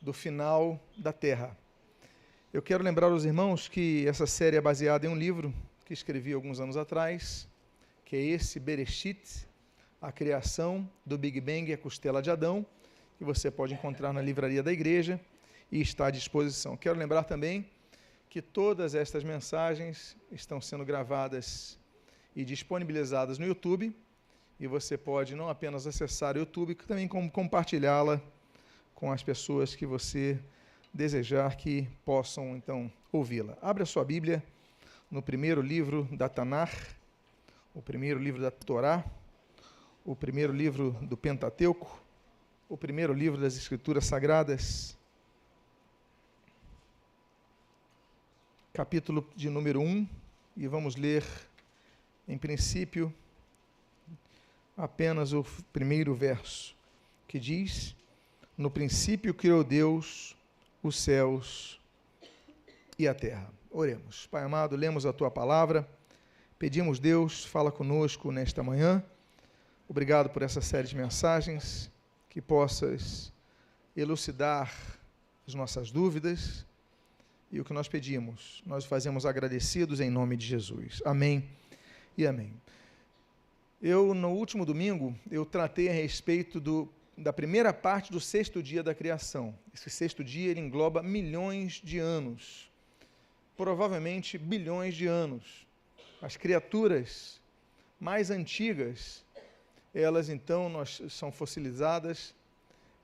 do final da Terra. Eu quero lembrar aos irmãos que essa série é baseada em um livro que escrevi alguns anos atrás, que é esse Bereshit, a criação do Big Bang e a costela de Adão, que você pode encontrar na livraria da igreja e está à disposição. Quero lembrar também que todas estas mensagens estão sendo gravadas e disponibilizadas no YouTube, e você pode não apenas acessar o YouTube, também como compartilhá-la com as pessoas que você desejar que possam, então, ouvi-la. Abra sua Bíblia no primeiro livro da Tanakh, o primeiro livro da Torá, o primeiro livro do Pentateuco, o primeiro livro das Escrituras Sagradas, capítulo de número 1, e vamos ler, em princípio, apenas o primeiro verso, que diz: no princípio criou Deus os céus e a terra. Oremos. Pai amado, lemos a Tua palavra, pedimos, Deus, fala conosco nesta manhã. Obrigado por essa série de mensagens, que possas elucidar as nossas dúvidas, e o que nós pedimos, nós fazemos agradecidos em nome de Jesus. Amém e amém. No último domingo, eu tratei a respeito da primeira parte do sexto dia da criação. Esse sexto dia, ele engloba milhões de anos, provavelmente bilhões de anos. As criaturas mais antigas, elas então são fossilizadas,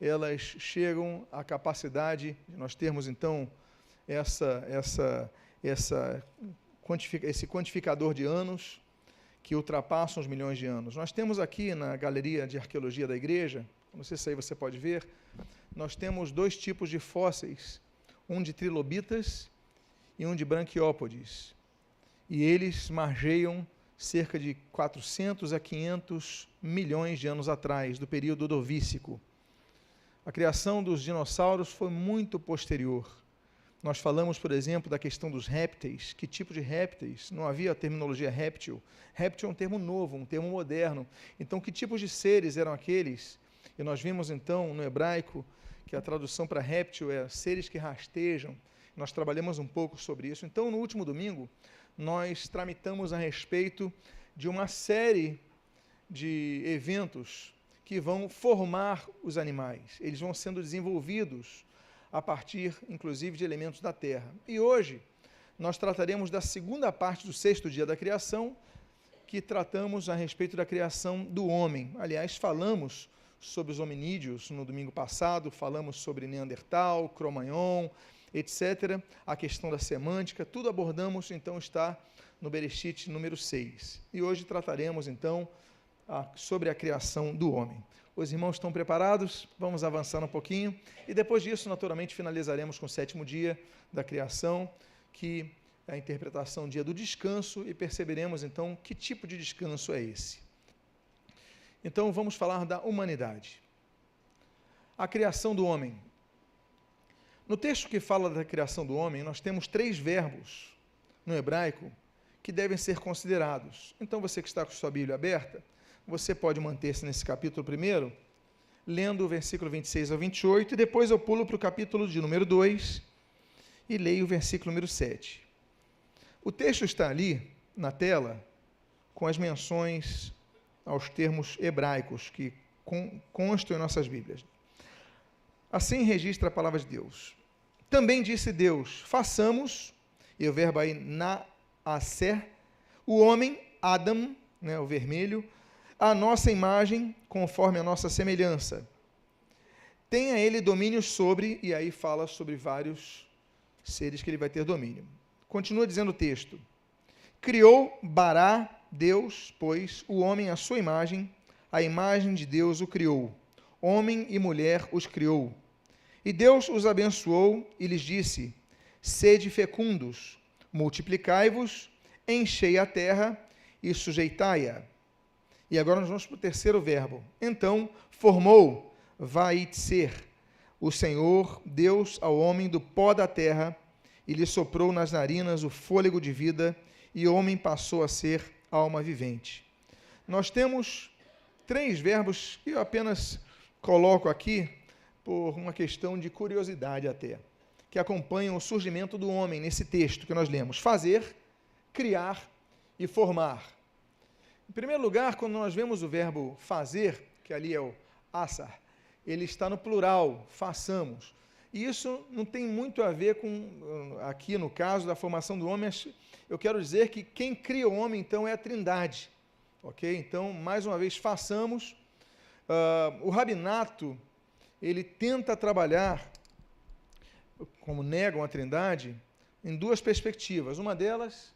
elas chegam à capacidade de nós termos então esse quantificador de anos que ultrapassam os milhões de anos. Nós temos aqui na Galeria de Arqueologia da Igreja, não sei se aí você pode ver, nós temos dois tipos de fósseis, um de trilobitas e um de branquiópodes. E eles margeiam cerca de 400 a 500 milhões de anos atrás, do período Ordovícico. A criação dos dinossauros foi muito posterior. Nós falamos, por exemplo, da questão dos répteis. Que tipo de répteis? Não havia a terminologia réptil. Réptil é um termo novo, um termo moderno. Então, que tipos de seres eram aqueles? E nós vimos, então, no hebraico, que a tradução para réptil é seres que rastejam. Nós trabalhamos um pouco sobre isso. Então, no último domingo, nós tramitamos a respeito de uma série de eventos que vão formar os animais. Eles vão sendo desenvolvidos a partir, inclusive, de elementos da terra. E hoje, nós trataremos da segunda parte do sexto dia da criação, que tratamos a respeito da criação do homem. Aliás, falamos sobre os hominídeos no domingo passado, falamos sobre Neandertal, Cro-Magnon, etc. A questão da semântica, tudo abordamos, então está no Bereshit número 6. E hoje trataremos, então, sobre a criação do homem. Os irmãos estão preparados? Vamos avançar um pouquinho. E depois disso, naturalmente, finalizaremos com o sétimo dia da criação, que é a interpretação dia do descanso, e perceberemos, então, que tipo de descanso é esse. Então, vamos falar da humanidade. A criação do homem. No texto que fala da criação do homem, nós temos 3 verbos no hebraico que devem ser considerados. Então, você que está com sua Bíblia aberta, você pode manter-se nesse capítulo primeiro, lendo o versículo 26 ao 28, e depois eu pulo para o capítulo de número 2 e leio o versículo número 7. O texto está ali, na tela, com as menções aos termos hebraicos que constam em nossas Bíblias. Assim registra a palavra de Deus. Também disse Deus, façamos, e o verbo aí, naaser, o homem, Adam, o vermelho, a nossa imagem, conforme a nossa semelhança. Tenha ele domínio sobre, e aí fala sobre vários seres que ele vai ter domínio. Continua dizendo o texto. Criou Bará, Deus, pois, o homem à sua imagem, a imagem de Deus o criou. Homem e mulher os criou. E Deus os abençoou e lhes disse, sede fecundos, multiplicai-vos, enchei a terra e sujeitai-a. E agora nós vamos para o terceiro verbo. Então, formou, vai-ser, o Senhor, Deus, ao homem do pó da terra, e lhe soprou nas narinas o fôlego de vida, e o homem passou a ser alma vivente. Nós temos 3 verbos que eu apenas coloco aqui, por uma questão de curiosidade até, que acompanham o surgimento do homem nesse texto que nós lemos: fazer, criar e formar. Em primeiro lugar, quando nós vemos o verbo fazer, que ali é o asar, ele está no plural, façamos. E isso não tem muito a ver com, aqui no caso da formação do homem, eu quero dizer que quem cria o homem, então, é a Trindade. Ok? Então, mais uma vez, façamos. O rabinato, ele tenta trabalhar, como negam a Trindade, em duas perspectivas. Uma delas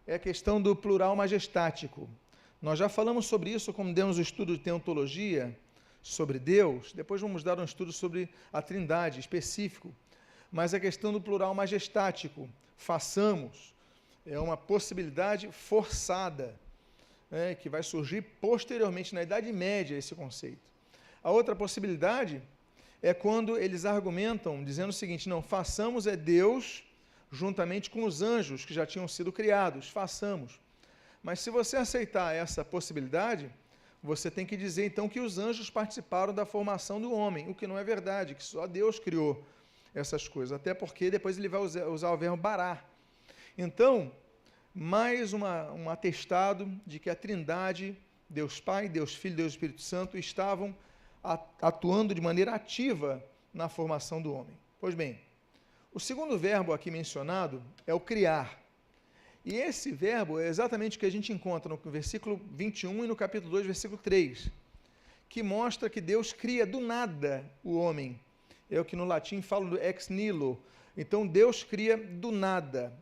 é a questão do plural majestático. Nós já falamos sobre isso, como demos o estudo de teontologia, sobre Deus. Depois vamos dar um estudo sobre a Trindade específico. Mas a questão do plural majestático, façamos, é uma possibilidade forçada, que vai surgir posteriormente, na Idade Média, esse conceito. A outra possibilidade é quando eles argumentam, dizendo o seguinte: não, façamos é Deus juntamente com os anjos que já tinham sido criados, façamos. Mas se você aceitar essa possibilidade, você tem que dizer então que os anjos participaram da formação do homem, o que não é verdade, que só Deus criou essas coisas, até porque depois ele vai usar o verbo bará. Então, mais um atestado de que a Trindade, Deus Pai, Deus Filho, Deus Espírito Santo, estavam atuando de maneira ativa na formação do homem. Pois bem, o segundo verbo aqui mencionado é o criar. E esse verbo é exatamente o que a gente encontra no versículo 21 e no capítulo 2, versículo 3, que mostra que Deus cria do nada o homem. É o que no latim fala do ex nihilo. Então, Deus cria do nada,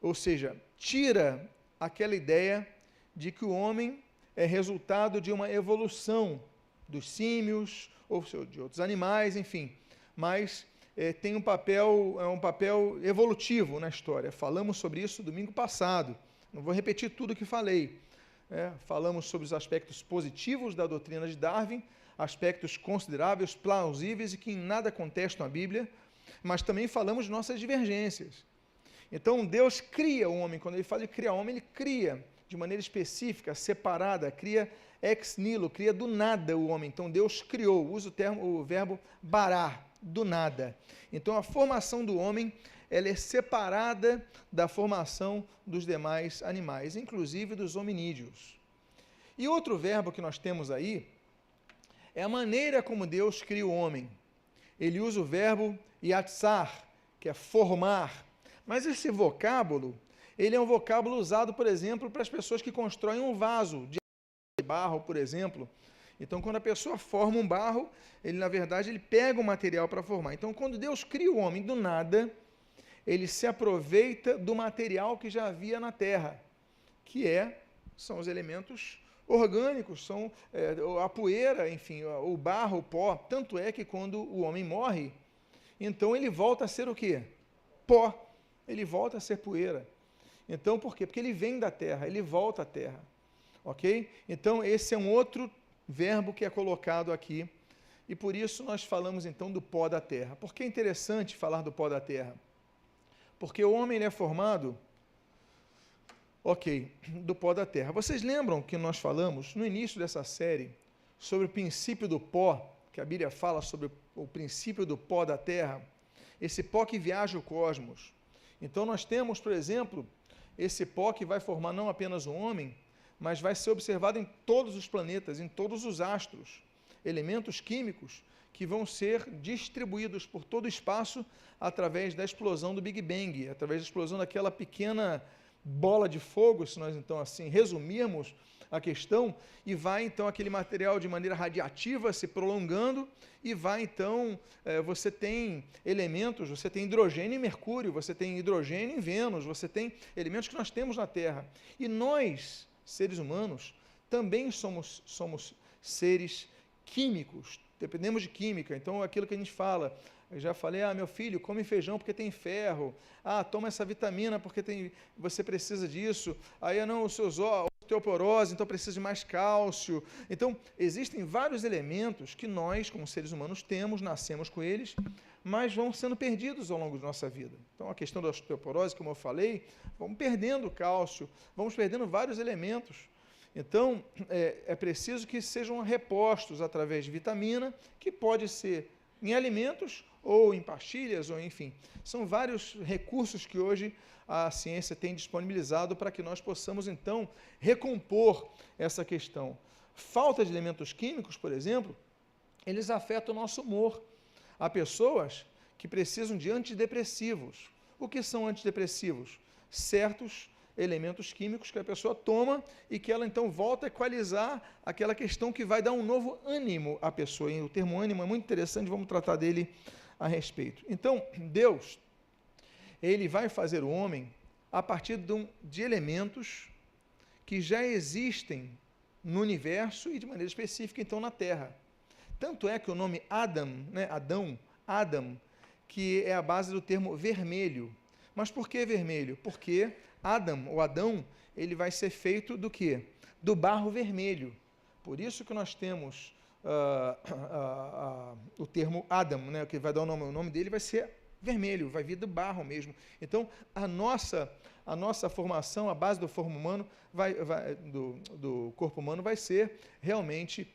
ou seja, tira aquela ideia de que o homem é resultado de uma evolução dos símios, ou de outros animais, enfim, mas tem um papel evolutivo na história. Falamos sobre isso domingo passado, não vou repetir tudo o que falei. Falamos sobre os aspectos positivos da doutrina de Darwin, aspectos consideráveis, plausíveis e que em nada contestam a Bíblia, mas também falamos de nossas divergências. Então, Deus cria o homem. Quando ele fala de criar o homem, ele cria de maneira específica, separada, cria ex nihilo, cria do nada o homem. Então, Deus criou, usa o verbo bará, do nada. Então, a formação do homem, ela é separada da formação dos demais animais, inclusive dos hominídeos. E outro verbo que nós temos aí é a maneira como Deus cria o homem. Ele usa o verbo yatsar, que é formar. Mas esse vocábulo, ele é um vocábulo usado, por exemplo, para as pessoas que constroem um vaso de barro, por exemplo. Então, quando a pessoa forma um barro, ele, na verdade, ele pega o material para formar. Então, quando Deus cria o homem do nada, ele se aproveita do material que já havia na terra, que são os elementos orgânicos, são a poeira, enfim, o barro, o pó. Tanto é que quando o homem morre, então ele volta a ser o quê? Pó. Ele volta a ser poeira. Então, por quê? Porque ele vem da terra, ele volta à terra. Ok? Então, esse é um outro verbo que é colocado aqui. E por isso nós falamos, então, do pó da terra. Por que é interessante falar do pó da terra? Porque o homem ele é formado, do pó da terra. Vocês lembram que nós falamos, no início dessa série, sobre o princípio do pó, que a Bíblia fala sobre o princípio do pó da terra, esse pó que viaja o cosmos. Então, nós temos, por exemplo, esse pó que vai formar não apenas o homem, mas vai ser observado em todos os planetas, em todos os astros, elementos químicos que vão ser distribuídos por todo o espaço através da explosão do Big Bang, através da explosão daquela pequena bola de fogo, se nós então assim resumirmos a questão, e vai então aquele material de maneira radiativa se prolongando, e vai então, você tem elementos, você tem hidrogênio em Mercúrio, você tem hidrogênio em Vênus, você tem elementos que nós temos na Terra. E nós, seres humanos, também somos seres químicos, dependemos de química. Então, aquilo que a gente fala, eu já falei, meu filho, come feijão porque tem ferro, toma essa vitamina porque você precisa disso, aí não, os seus osteoporose, então precisa de mais cálcio. Então, existem vários elementos que nós, como seres humanos, temos, nascemos com eles, mas vão sendo perdidos ao longo da nossa vida. Então, a questão da osteoporose, como eu falei, vamos perdendo cálcio, vamos perdendo vários elementos. Então, é preciso que sejam repostos através de vitamina, que pode ser em alimentos ou em pastilhas, ou enfim. São vários recursos que hoje a ciência tem disponibilizado para que nós possamos, então, recompor essa questão. Falta de elementos químicos, por exemplo, eles afetam o nosso humor. Há pessoas que precisam de antidepressivos. O que são antidepressivos? Certos elementos químicos que a pessoa toma e que ela então volta a equalizar aquela questão que vai dar um novo ânimo à pessoa. E o termo ânimo é muito interessante, vamos tratar dele a respeito. Então, Deus, ele vai fazer o homem a partir de elementos que já existem no universo e de maneira específica, então, na Terra. Tanto é que o nome Adam, né, Adam, que é a base do termo vermelho. Mas por que vermelho? Porque Adão, ele vai ser feito do quê? Do barro vermelho. Por isso que nós temos o termo Adam, né, que vai dar o nome dele vai ser vermelho, vai vir do barro mesmo. Então, a nossa formação, a base do corpo humano do corpo humano vai ser realmente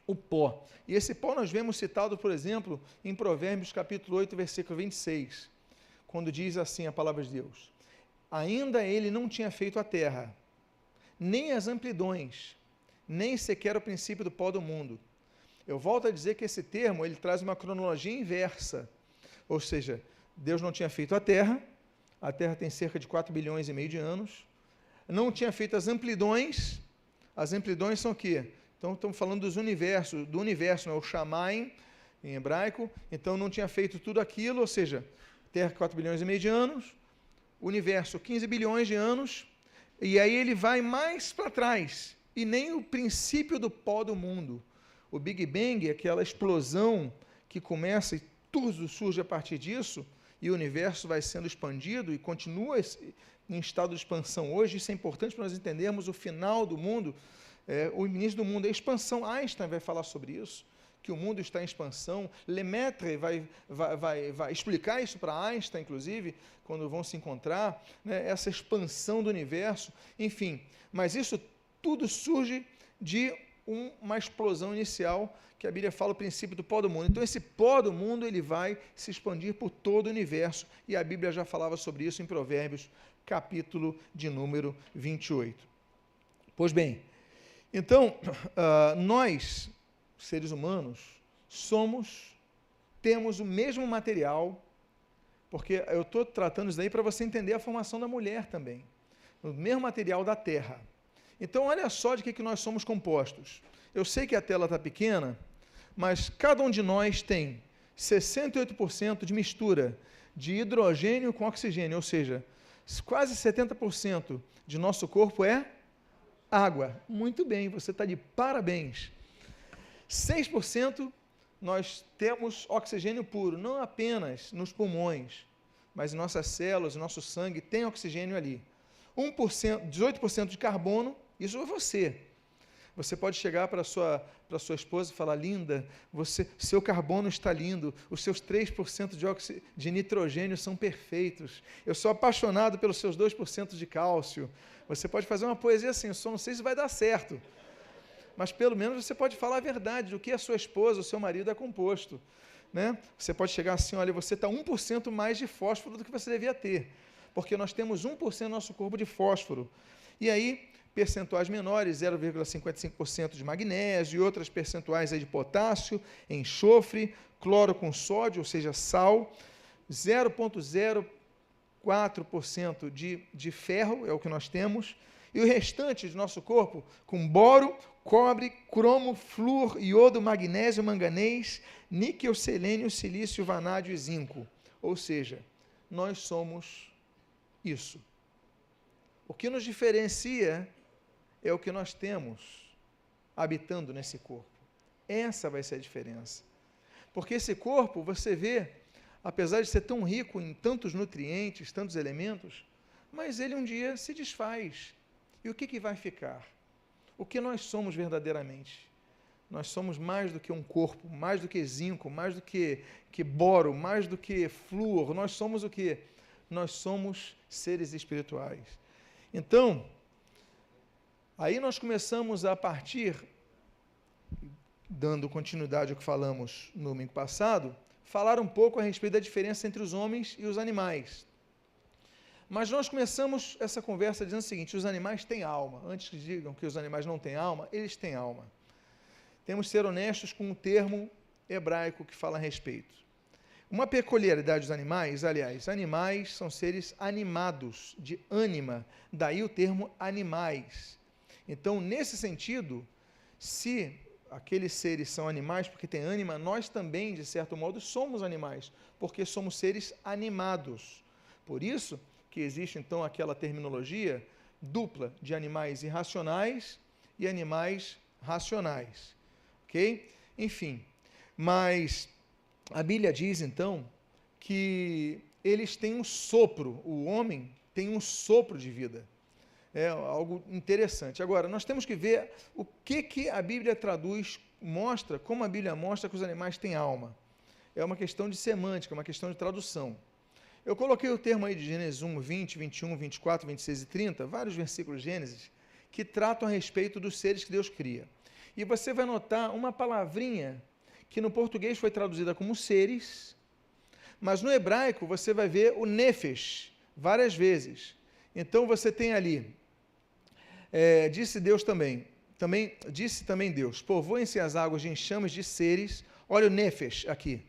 o pó. E esse pó nós vemos citado, por exemplo, em Provérbios capítulo 8, versículo 26, quando diz assim a palavra de Deus: ainda ele não tinha feito a terra, nem as amplidões, nem sequer o princípio do pó do mundo. Eu volto a dizer que esse termo, ele traz uma cronologia inversa, ou seja, Deus não tinha feito a terra tem cerca de 4 bilhões e meio de anos, não tinha feito as amplidões são o quê? Então, estamos falando do universo, né? O Shamayim, em hebraico, então não tinha feito tudo aquilo, ou seja, Terra 4 bilhões e meio de anos, universo 15 bilhões de anos, e aí ele vai mais para trás, e nem o princípio do pó do mundo. O Big Bang, aquela explosão que começa e tudo surge a partir disso, e o universo vai sendo expandido e continua em estado de expansão hoje. Isso é importante para nós entendermos o final do mundo, o início do mundo, a expansão. Einstein vai falar sobre isso, que o mundo está em expansão. Lemaitre vai explicar isso para Einstein, inclusive, quando vão se encontrar, né, essa expansão do universo, enfim. Mas isso tudo surge de uma explosão inicial, que a Bíblia fala o princípio do pó do mundo. Então, esse pó do mundo, ele vai se expandir por todo o universo, e a Bíblia já falava sobre isso em Provérbios, capítulo de número 28. Pois bem, então, nós, seres humanos, temos o mesmo material, porque eu estou tratando isso daí para você entender a formação da mulher também, o mesmo material da terra. Então, olha só de que nós somos compostos. Eu sei que a tela está pequena, mas cada um de nós tem 68% de mistura de hidrogênio com oxigênio, ou seja, quase 70% de nosso corpo é água. Muito bem, você está de parabéns. 6% nós temos oxigênio puro, não apenas nos pulmões, mas em nossas células, nosso sangue tem oxigênio ali. 18% de carbono, isso é você. Você pode chegar para sua esposa e falar: linda, seu carbono está lindo, os seus 3% de nitrogênio são perfeitos, eu sou apaixonado pelos seus 2% de cálcio. Você pode fazer uma poesia assim, eu só não sei se vai dar certo, mas pelo menos você pode falar a verdade do que a sua esposa, o seu marido é composto, né? Você pode chegar assim: olha, você está 1% mais de fósforo do que você devia ter, porque nós temos 1% do nosso corpo de fósforo, e aí percentuais menores, 0,55% de magnésio e outras percentuais aí de potássio, enxofre, cloro com sódio, ou seja, sal, 0,04% de ferro, é o que nós temos, e o restante do nosso corpo com boro, cobre, cromo, flúor, iodo, magnésio, manganês, níquel, selênio, silício, vanádio e zinco. Ou seja, nós somos isso. O que nos diferencia é o que nós temos habitando nesse corpo. Essa vai ser a diferença. Porque esse corpo, você vê, apesar de ser tão rico em tantos nutrientes, tantos elementos, mas ele um dia se desfaz. E o que vai ficar? O que nós somos verdadeiramente? Nós somos mais do que um corpo, mais do que zinco, mais do que boro, mais do que flúor. Nós somos o quê? Nós somos seres espirituais. Então, aí nós começamos a partir dando continuidade ao que falamos no domingo passado, falar um pouco a respeito da diferença entre os homens e os animais. Mas nós começamos essa conversa dizendo o seguinte: os animais têm alma. Antes que digam que os animais não têm alma, eles têm alma. Temos que ser honestos com um termo hebraico que fala a respeito. Uma peculiaridade dos animais, aliás, animais são seres animados, de ânima, daí o termo animais. Então, nesse sentido, se aqueles seres são animais porque têm ânima, nós também, de certo modo, somos animais, porque somos seres animados. Por isso que existe, então, aquela terminologia dupla de animais irracionais e animais racionais. Ok? Enfim, mas a Bíblia diz, então, que eles têm um sopro, o homem tem um sopro de vida. É algo interessante. Agora, nós temos que ver o que a Bíblia traduz, mostra, como a Bíblia mostra que os animais têm alma. É uma questão de semântica, uma questão de tradução. Eu coloquei o termo aí de Gênesis 1, 20, 21, 24, 26 e 30, vários versículos de Gênesis, que tratam a respeito dos seres que Deus cria. E você vai notar uma palavrinha que no português foi traduzida como seres, mas no hebraico você vai ver o nefesh várias vezes. Então você tem ali, disse Deus disse também Deus, povoem-se as águas de enxames de seres, olha o nefesh aqui,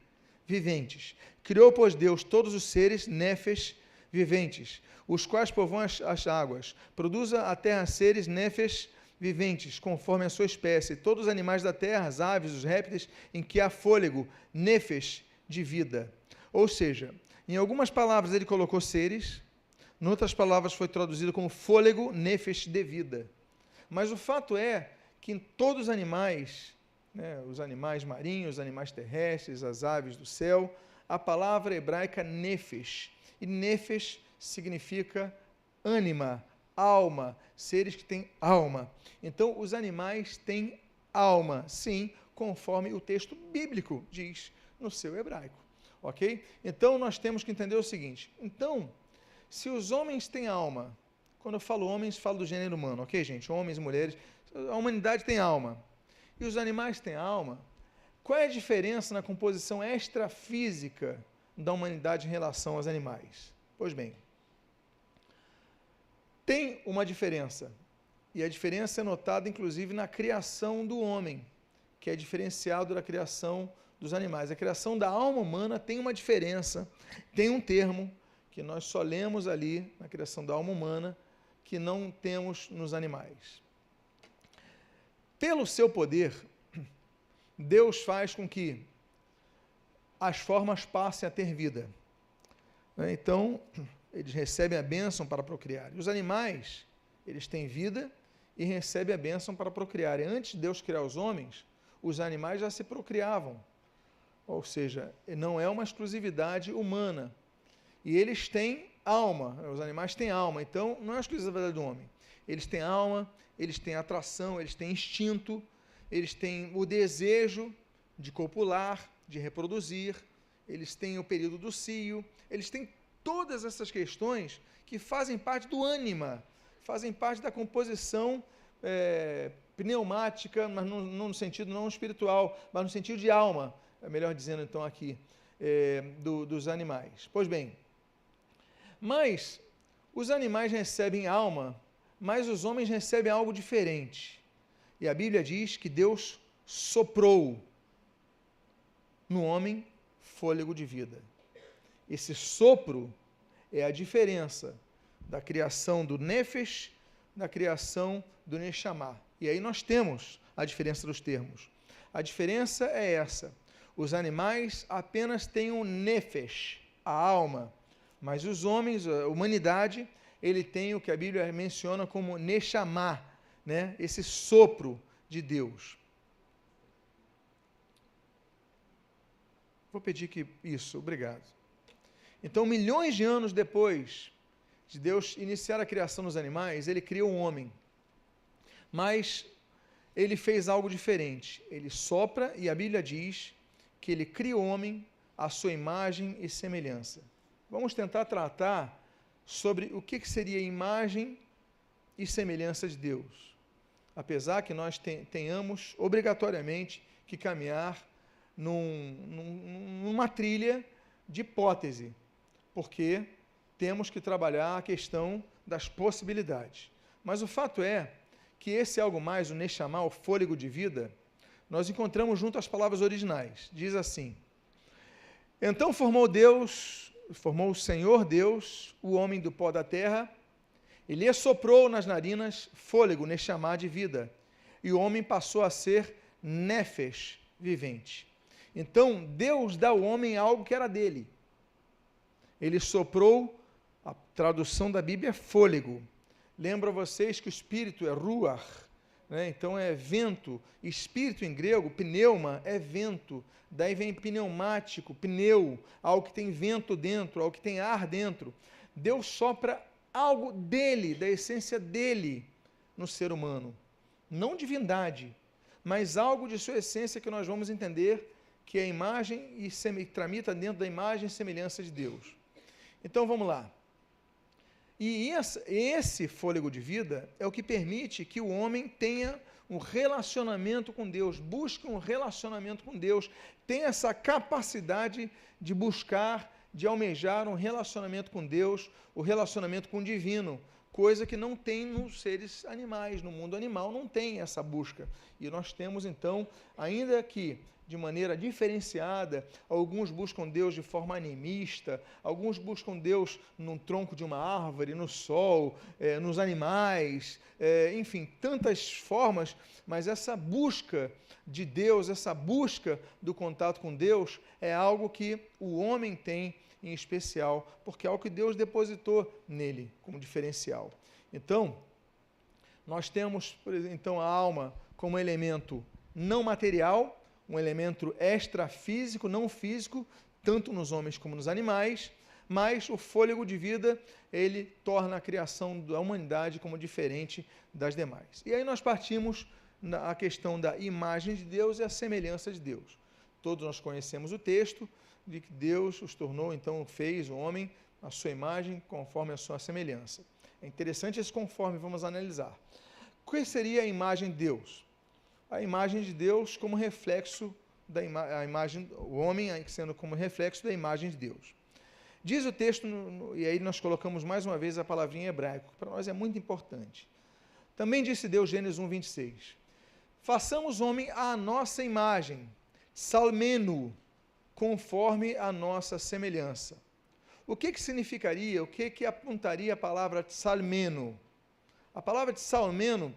viventes. Criou, pois, Deus todos os seres, nefesh, viventes, os quais povoam as águas. Produza a terra seres, nefesh, viventes, conforme a sua espécie. Todos os animais da terra, as aves, os répteis, em que há fôlego, nefesh, de vida. Ou seja, em algumas palavras ele colocou seres, em outras palavras foi traduzido como fôlego, nefesh, de vida. Mas o fato é que em todos os animais, os animais marinhos, os animais terrestres, as aves do céu, a palavra hebraica nefesh, e nefesh significa ânima, alma, seres que têm alma. Então, os animais têm alma, sim, conforme o texto bíblico diz no seu hebraico, ok? Então, nós temos que entender o seguinte, então, se os homens têm alma, quando eu falo homens, falo do gênero humano, ok, gente? Homens e mulheres, a humanidade tem alma, e os animais têm alma. Qual é a diferença na composição extrafísica da humanidade em relação aos animais? Pois bem, tem uma diferença, e a diferença é notada inclusive na criação do homem, que é diferenciado da criação dos animais. A criação da alma humana tem uma diferença, tem um termo que nós só lemos ali na criação da alma humana, que não temos nos animais. Pelo seu poder, Deus faz com que as formas passem a ter vida. Então, eles recebem a bênção para procriar. E os animais, eles têm vida e recebem a bênção para procriar. E antes de Deus criar os homens, os animais já se procriavam. Ou seja, não é uma exclusividade humana. E eles têm alma, os animais têm alma, então não é exclusividade do homem. Eles têm alma, eles têm atração, eles têm instinto, eles têm o desejo de copular, de reproduzir, eles têm o período do cio, eles têm todas essas questões que fazem parte do ânima, fazem parte da composição pneumática, mas não no sentido não espiritual, mas no sentido de alma, melhor dizendo então aqui, dos animais. Pois bem, mas os animais recebem alma, mas os homens recebem algo diferente. E a Bíblia diz que Deus soprou no homem fôlego de vida. Esse sopro é a diferença da criação do nefesh, da criação do neshama. E aí nós temos a diferença dos termos. A diferença é essa. Os animais apenas têm um nefesh, a alma, mas os homens, a humanidade, ele tem o que a Bíblia menciona como neshama, né? Esse sopro de Deus. Vou pedir que isso, obrigado. Então, milhões de anos depois de Deus iniciar a criação dos animais, ele criou um homem. Mas ele fez algo diferente. Ele sopra e a Bíblia diz que ele cria o homem à sua imagem e semelhança. Vamos tentar tratar sobre o que seria imagem e semelhança de Deus. Apesar que nós tenhamos obrigatoriamente que caminhar numa trilha de hipótese, porque temos que trabalhar a questão das possibilidades. Mas o fato é que esse algo mais, o Neshama, o fôlego de vida, nós encontramos junto às palavras originais. Diz assim: então formou o Senhor Deus, o homem do pó da terra, e lhe assoprou nas narinas fôlego, Neshama, de vida, e o homem passou a ser Nefesh, vivente. Então, Deus dá ao homem algo que era dele. Ele soprou, a tradução da Bíblia é fôlego. Lembro a vocês que o espírito é ruach, né? Então é vento. Espírito em grego, pneuma, é vento. Daí vem pneumático, pneu, algo que tem vento dentro, algo que tem ar dentro. Deus sopra algo dele, da essência dele, no ser humano. Não divindade, mas algo de sua essência que nós vamos entender que é a imagem e tramita dentro da imagem e semelhança de Deus. Então vamos lá. E esse fôlego de vida é o que permite que o homem tenha um relacionamento com Deus, busque um relacionamento com Deus, tenha essa capacidade de buscar, de almejar um relacionamento com Deus, o relacionamento com o divino, coisa que não tem nos seres animais, no mundo animal não tem essa busca. E nós temos então, ainda que de maneira diferenciada, alguns buscam Deus de forma animista, alguns buscam Deus num tronco de uma árvore, no sol, nos animais, enfim, tantas formas, mas essa busca de Deus, essa busca do contato com Deus, é algo que o homem tem em especial, porque é algo que Deus depositou nele como diferencial. Então, nós temos, por exemplo, então, a alma como elemento não material, um elemento extrafísico, não físico, tanto nos homens como nos animais, mas o fôlego de vida, ele torna a criação da humanidade como diferente das demais. E aí nós partimos na questão da imagem de Deus e a semelhança de Deus. Todos nós conhecemos o texto de que Deus os tornou, então fez o homem a sua imagem conforme a sua semelhança. É interessante esse conforme, vamos analisar. O que seria a imagem de Deus? A imagem de Deus como reflexo da imagem, o homem sendo como reflexo da imagem de Deus. Diz o texto, e aí nós colocamos mais uma vez a palavrinha em hebraico, que para nós é muito importante. Também disse Deus, Gênesis 1, 26, façamos homem à nossa imagem, salmeno, conforme a nossa semelhança. O que significaria, o que apontaria a palavra salmeno? A palavra de salmeno,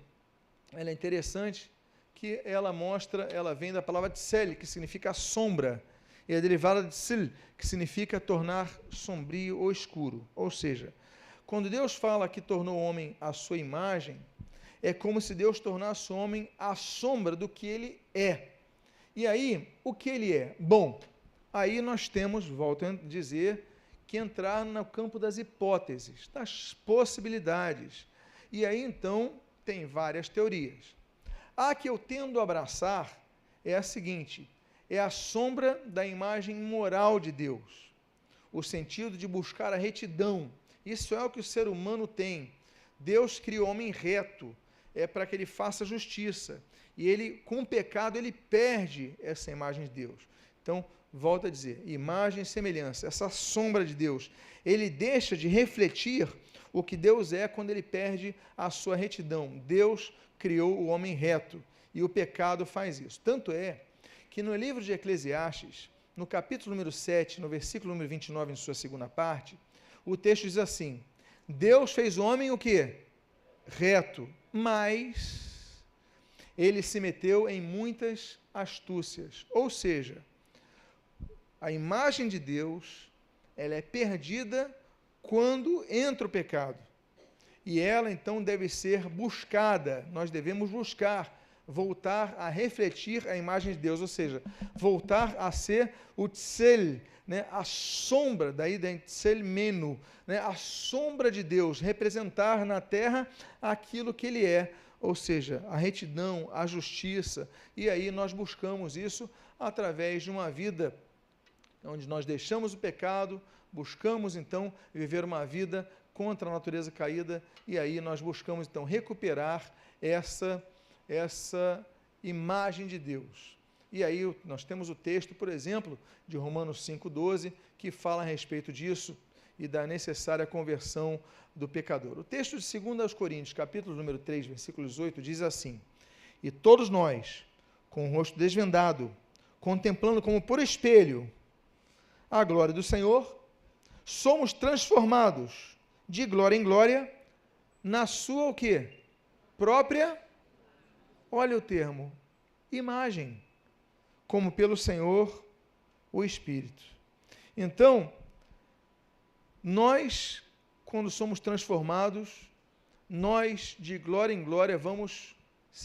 ela é interessante, que ela vem da palavra tsel, que significa sombra, e é derivada de sil, que significa tornar sombrio ou escuro. Ou seja, quando Deus fala que tornou o homem à sua imagem, é como se Deus tornasse o homem à sombra do que ele é. E aí, o que ele é? Bom, aí nós temos, volto a dizer, que entrar no campo das hipóteses, das possibilidades. E aí, então, tem várias teorias. A que eu tendo a abraçar é a seguinte, é a sombra da imagem moral de Deus, o sentido de buscar a retidão. Isso é o que o ser humano tem. Deus criou o homem reto, é para que ele faça justiça. E ele, com o pecado, ele perde essa imagem de Deus. Então, volto a dizer, imagem e semelhança, essa sombra de Deus, ele deixa de refletir o que Deus é quando ele perde a sua retidão. Deus criou o homem reto e o pecado faz isso. Tanto é que no livro de Eclesiastes, no capítulo número 7, no versículo número 29, em sua segunda parte, o texto diz assim, Deus fez o homem o quê? Reto, mas ele se meteu em muitas astúcias. Ou seja, a imagem de Deus, ela é perdida quando entra o pecado. E ela, então, deve ser buscada. Nós devemos buscar, voltar a refletir a imagem de Deus, ou seja, voltar a ser o tsel, né, a sombra, daí da tsel menu, né, a sombra de Deus, representar na terra aquilo que ele é, ou seja, a retidão, a justiça. E aí nós buscamos isso através de uma vida onde nós deixamos o pecado, buscamos então viver uma vida contra a natureza caída, e aí nós buscamos então recuperar essa imagem de Deus. E aí nós temos o texto, por exemplo, de Romanos 5,12, que fala a respeito disso e da necessária conversão do pecador. O texto de 2 Coríntios, capítulo número 3, versículo 18, diz assim: e todos nós, com o rosto desvendado, contemplando como por espelho a glória do Senhor, somos transformados de glória em glória na sua o quê? Própria, olha o termo, imagem, como pelo Senhor o Espírito. Então, nós, quando somos transformados, nós de glória em glória vamos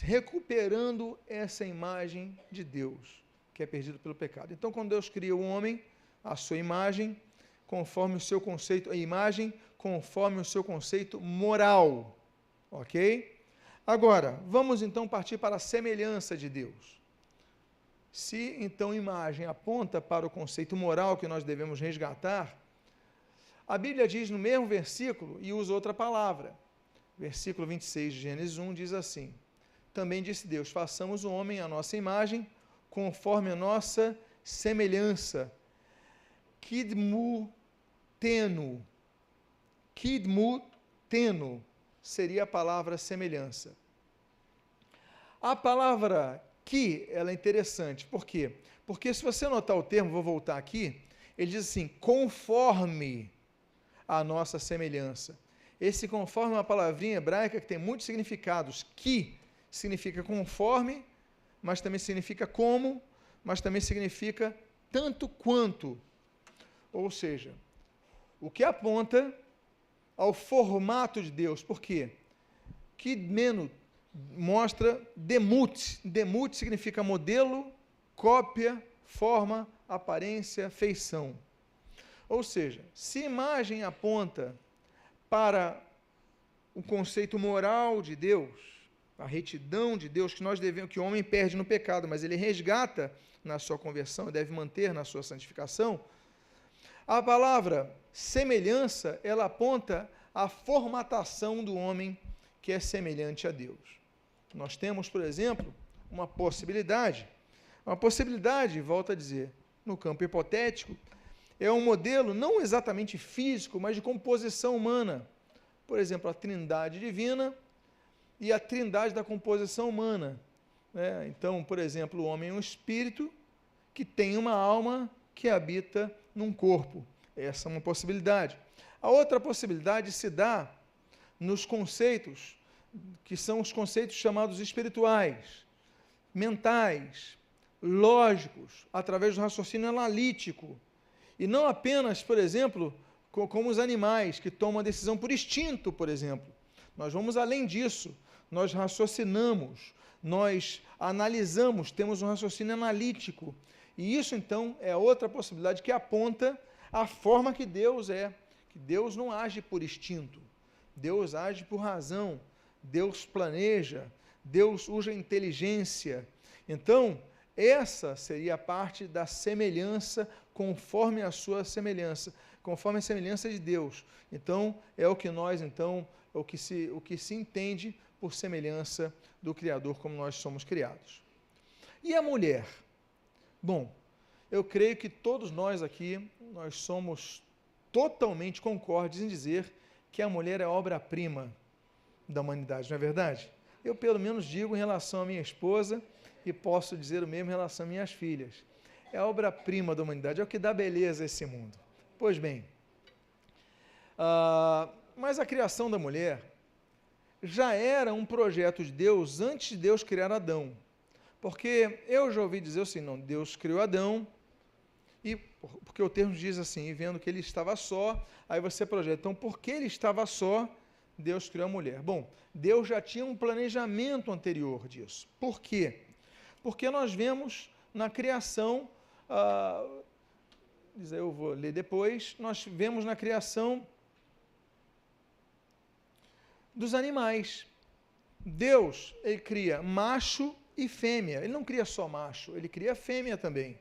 recuperando essa imagem de Deus, que é perdida pelo pecado. Então, quando Deus cria o homem, a sua imagem, conforme o seu conceito, a imagem conforme o seu conceito moral, ok? Agora, vamos então partir para a semelhança de Deus. Se então imagem aponta para o conceito moral que nós devemos resgatar, a Bíblia diz no mesmo versículo, e usa outra palavra, versículo 26 de Gênesis 1 diz assim: também disse Deus, façamos o homem à nossa imagem, conforme a nossa semelhança. Kidmu teno seria a palavra semelhança. A palavra que, ela é interessante, por quê? Porque se você notar o termo, vou voltar aqui, ele diz assim, conforme a nossa semelhança. Esse conforme é uma palavrinha hebraica que tem muitos significados. Que significa conforme, mas também significa como, mas também significa tanto quanto. Ou seja, o que aponta ao formato de Deus. Por quê? Que menos mostra demut. Demut significa modelo, cópia, forma, aparência, feição. Ou seja, se imagem aponta para o conceito moral de Deus, a retidão de Deus que nós devemos, que o homem perde no pecado, mas ele resgata na sua conversão e deve manter na sua santificação, a palavra semelhança, ela aponta à formatação do homem que é semelhante a Deus. Nós temos, por exemplo, uma possibilidade, volto a dizer, no campo hipotético, é um modelo não exatamente físico, mas de composição humana. Por exemplo, a trindade divina e a trindade da composição humana. Então, por exemplo, o homem é um espírito que tem uma alma que habita num corpo. Essa é uma possibilidade. A outra possibilidade se dá nos conceitos, que são os conceitos chamados espirituais, mentais, lógicos, através do raciocínio analítico. E não apenas, por exemplo, como os animais, que tomam a decisão por instinto, por exemplo. Nós vamos além disso. Nós raciocinamos, nós analisamos, temos um raciocínio analítico. E isso, então, é outra possibilidade que aponta a forma que Deus é. Que Deus não age por instinto. Deus age por razão. Deus planeja. Deus usa inteligência. Então, essa seria a parte da semelhança conforme a sua semelhança, conforme a semelhança de Deus. Então, é o que nós, então, o que se entende por semelhança do Criador, como nós somos criados. E a mulher? Bom, eu creio que todos nós aqui, nós somos totalmente concordes em dizer que a mulher é obra-prima da humanidade, não é verdade? Eu, pelo menos, digo em relação à minha esposa e posso dizer o mesmo em relação às minhas filhas. É a obra-prima da humanidade, é o que dá beleza a esse mundo. Pois bem, mas a criação da mulher já era um projeto de Deus antes de Deus criar Adão. Porque eu já ouvi dizer assim, não, Deus criou Adão, e porque o termo diz assim, e vendo que ele estava só, aí você projeta, então, porque ele estava só, Deus criou a mulher. Bom, Deus já tinha um planejamento anterior disso. Por quê? Porque nós vemos na criação, eu vou ler depois, nós vemos na criação dos animais. Deus, ele cria macho e fêmea. Ele não cria só macho, ele cria fêmea também.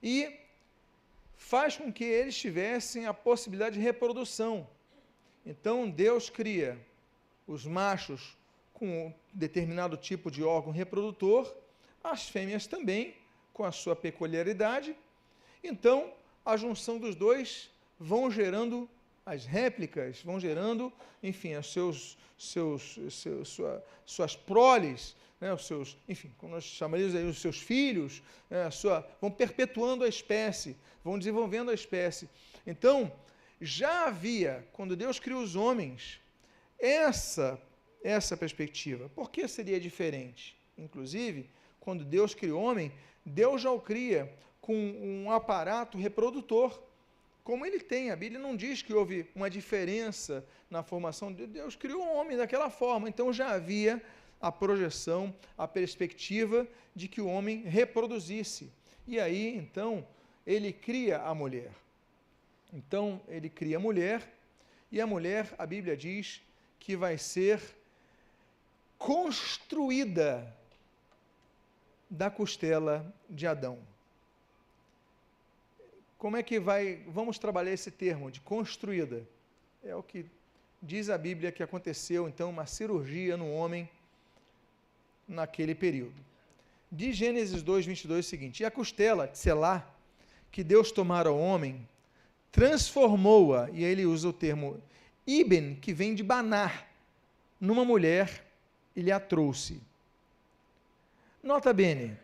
E faz com que eles tivessem a possibilidade de reprodução. Então, Deus cria os machos com um determinado tipo de órgão reprodutor, as fêmeas também, com a sua peculiaridade. Então, a junção dos dois vão gerando as réplicas, vão gerando, enfim, suas proles, né, enfim, como nós chamaríamos aí, os seus filhos, né, vão perpetuando a espécie, vão desenvolvendo a espécie. Então, já havia, quando Deus criou os homens, essa perspectiva. Por que seria diferente? Inclusive, quando Deus cria o homem, Deus já o cria com um aparato reprodutor, como ele tem. A Bíblia não diz que houve uma diferença na formação de Deus, criou o homem daquela forma. Então já havia a projeção, a perspectiva de que o homem reproduzisse. E aí, então, ele cria a mulher. Então, ele cria a mulher, e a mulher, a Bíblia diz, que vai ser construída da costela de Adão. Como é que vamos trabalhar esse termo de construída? É o que diz a Bíblia que aconteceu, então, uma cirurgia no homem naquele período. De Gênesis 2, 22 é o seguinte: e a costela, tselá, que Deus tomara ao homem, transformou-a, e aí ele usa o termo Iben, que vem de banar, numa mulher, e lhe a trouxe. Nota bene,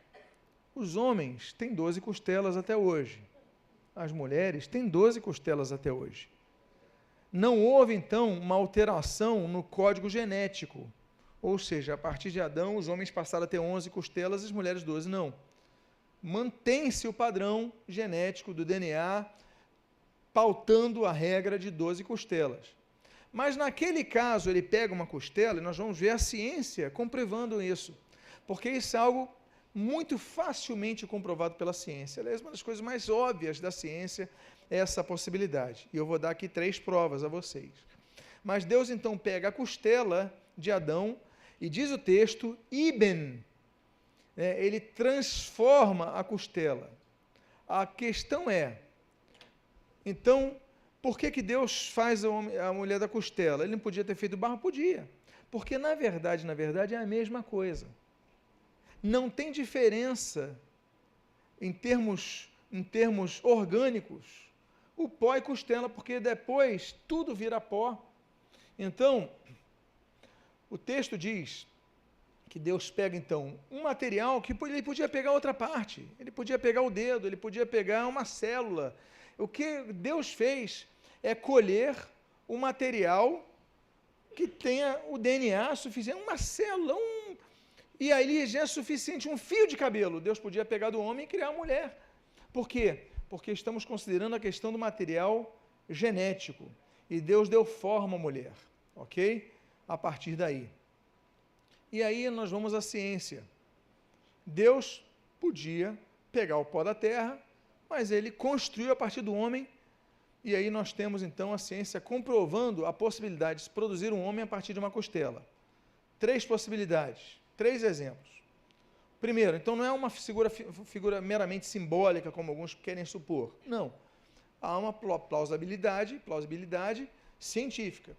os homens têm 12 costelas até hoje. As mulheres têm 12 costelas até hoje. Não houve, então, uma alteração no código genético. Ou seja, a partir de Adão, os homens passaram a ter 11 costelas e as mulheres 12. Não. Mantém-se o padrão genético do DNA, pautando a regra de 12 costelas. Mas naquele caso, ele pega uma costela, e nós vamos ver a ciência comprovando isso, porque isso é algo muito facilmente comprovado pela ciência. Aliás, uma das coisas mais óbvias da ciência é essa possibilidade. E eu vou dar aqui 3 provas a vocês. Mas Deus, então, pega a costela de Adão, e diz o texto, Iben, ele transforma a costela. A questão é, então, por que Deus faz a mulher da costela? Ele não podia ter feito barro? Podia. Porque, na verdade, é a mesma coisa. Não tem diferença em termos orgânicos. O pó e costela, porque depois tudo vira pó. Então, o texto diz que Deus pega, então, um material que ele podia pegar outra parte. Ele podia pegar o dedo, ele podia pegar uma célula. O que Deus fez é colher um material que tenha o DNA suficiente, uma célula, e aí já é suficiente, um fio de cabelo. Deus podia pegar do homem e criar a mulher. Por quê? Porque estamos considerando a questão do material genético. E Deus deu forma à mulher, ok? A partir daí. E aí nós vamos à ciência. Deus podia pegar o pó da terra, mas ele construiu a partir do homem, e aí nós temos então a ciência comprovando a possibilidade de se produzir um homem a partir de uma costela. 3 possibilidades, 3 exemplos. Primeiro, então não é uma figura meramente simbólica, como alguns querem supor. Não. Há uma plausibilidade científica.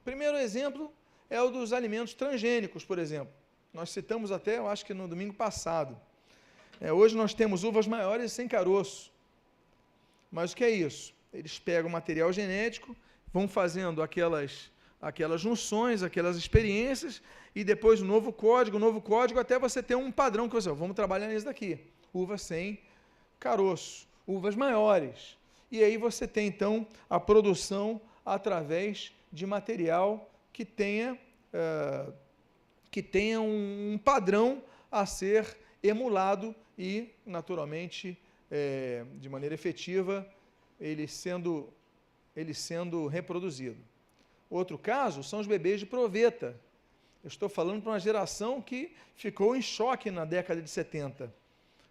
Primeiro exemplo é o dos alimentos transgênicos, por exemplo. Nós citamos até, eu acho que no domingo passado. Hoje nós temos uvas maiores sem caroço. Mas o que é isso? Eles pegam o material genético, vão fazendo aquelas junções, aquelas experiências, e depois o novo código, até você ter um padrão que você, vamos trabalhar nisso daqui. Uvas sem caroço, uvas maiores. E aí você tem, então, a produção através de material que tenha um padrão a ser emulado e, naturalmente, de maneira efetiva, ele sendo reproduzido. Outro caso são os bebês de proveta. Eu estou falando para uma geração que ficou em choque na década de 70.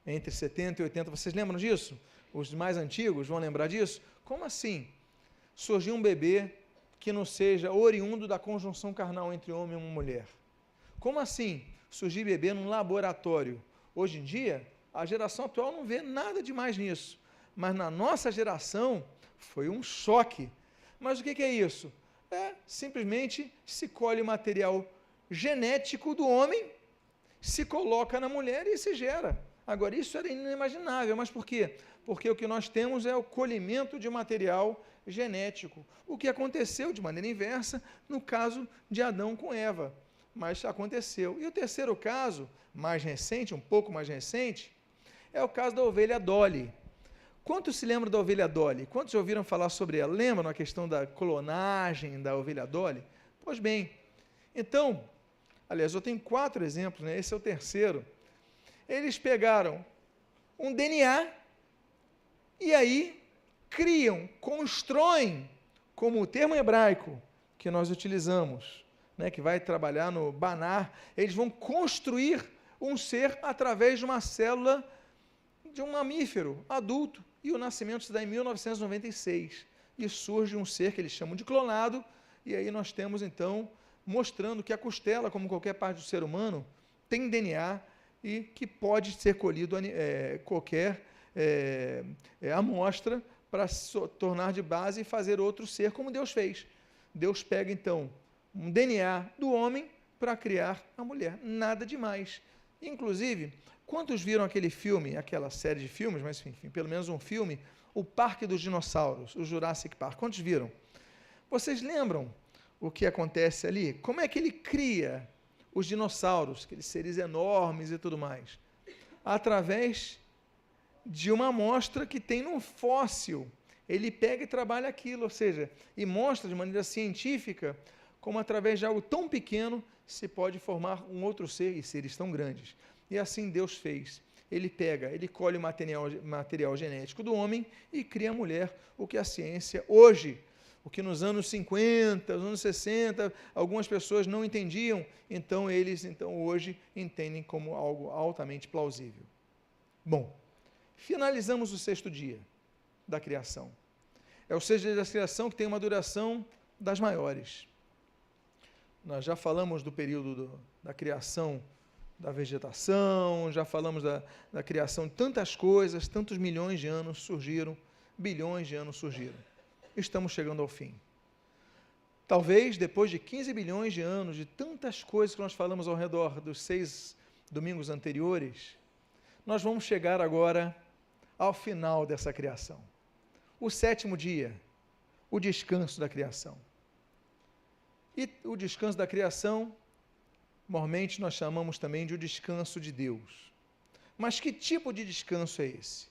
Entre 70 e 80, vocês lembram disso? Os mais antigos vão lembrar disso? Como assim? Surgiu um bebê que não seja oriundo da conjunção carnal entre homem e uma mulher. Como assim? Surgir bebê num laboratório. Hoje em dia, a geração atual não vê nada demais nisso. Mas na nossa geração, foi um choque. Mas o que é isso? Simplesmente se colhe o material genético do homem, se coloca na mulher e se gera. Agora, isso era inimaginável, mas por quê? Porque o que nós temos é o colhimento de material genético, o que aconteceu de maneira inversa no caso de Adão com Eva, mas aconteceu. E o terceiro caso, mais recente, um pouco mais recente, é o caso da ovelha Dolly. Quantos se lembram da ovelha Dolly? Quantos já ouviram falar sobre ela? Lembram a questão da clonagem da ovelha Dolly? Pois bem, então, aliás, eu tenho 4 exemplos, né? Esse é o terceiro. Eles pegaram um DNA e aí criam, constroem, como o termo hebraico que nós utilizamos, né, que vai trabalhar no banar, eles vão construir um ser através de uma célula de um mamífero adulto, e o nascimento se dá em 1996, e surge um ser que eles chamam de clonado, e aí nós temos então, mostrando que a costela, como qualquer parte do ser humano, tem DNA, e que pode ser colhido qualquer amostra para tornar de base e fazer outro ser, como Deus fez. Deus pega, então, um DNA do homem para criar a mulher. Nada demais. Inclusive, quantos viram aquele filme, aquela série de filmes, mas enfim, pelo menos um filme, O Parque dos Dinossauros, o Jurassic Park? Quantos viram? Vocês lembram o que acontece ali? Como é que ele cria os dinossauros, aqueles seres enormes e tudo mais? Através de uma amostra que tem num fóssil. Ele pega e trabalha aquilo, ou seja, e mostra de maneira científica como através de algo tão pequeno se pode formar um outro ser, e seres tão grandes. E assim Deus fez. Ele pega, ele colhe o material genético do homem e cria a mulher, o que a ciência hoje, o que nos anos 50, nos anos 60, algumas pessoas não entendiam, então eles hoje entendem como algo altamente plausível. Bom, finalizamos o 6º dia da criação. É o 6º dia da criação que tem uma duração das maiores. Nós já falamos do período da criação da vegetação, já falamos da criação de tantas coisas, tantos milhões de anos surgiram, bilhões de anos surgiram. Estamos chegando ao fim. Talvez, depois de 15 bilhões de anos, de tantas coisas que nós falamos ao redor dos 6 domingos anteriores, nós vamos chegar agora ao final dessa criação. O 7º dia, o descanso da criação. E o descanso da criação, normalmente nós chamamos também de o descanso de Deus. Mas que tipo de descanso é esse?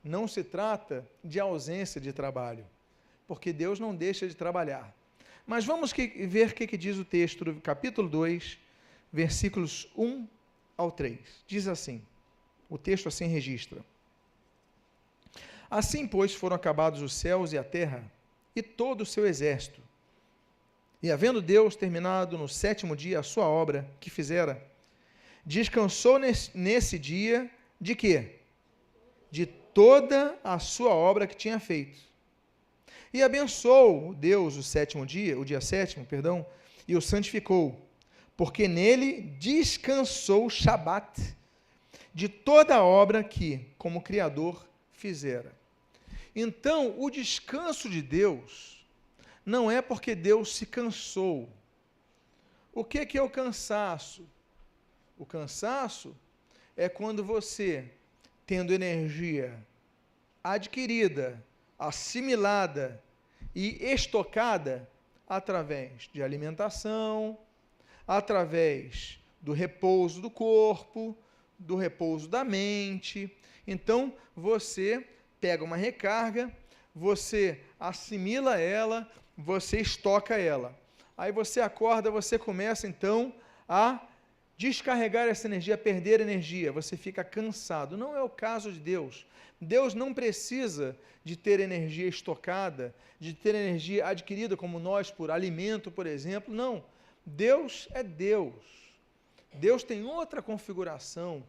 Não se trata de ausência de trabalho, porque Deus não deixa de trabalhar. Mas vamos ver o que diz o texto do capítulo 2, versículos 1 ao 3. Diz assim, o texto assim registra: Assim, pois, foram acabados os céus e a terra, e todo o seu exército. E havendo Deus terminado no 7º dia a sua obra que fizera, descansou nesse dia de quê? De toda a sua obra que tinha feito. E abençoou Deus o 7º dia, o dia 7º, perdão, e o santificou, porque nele descansou o Shabat de toda a obra que, como Criador, fizera. Então, o descanso de Deus não é porque Deus se cansou. O que é o cansaço? O cansaço é quando você, tendo energia adquirida, assimilada e estocada através de alimentação, através do repouso do corpo, do repouso da mente. Então, você pega uma recarga, você assimila ela, você estoca ela. Aí você acorda, você começa então a descarregar essa energia, a perder energia, você fica cansado. Não é o caso de Deus. Deus não precisa de ter energia estocada, de ter energia adquirida como nós por alimento, por exemplo. Não. Deus é Deus. Deus tem outra configuração.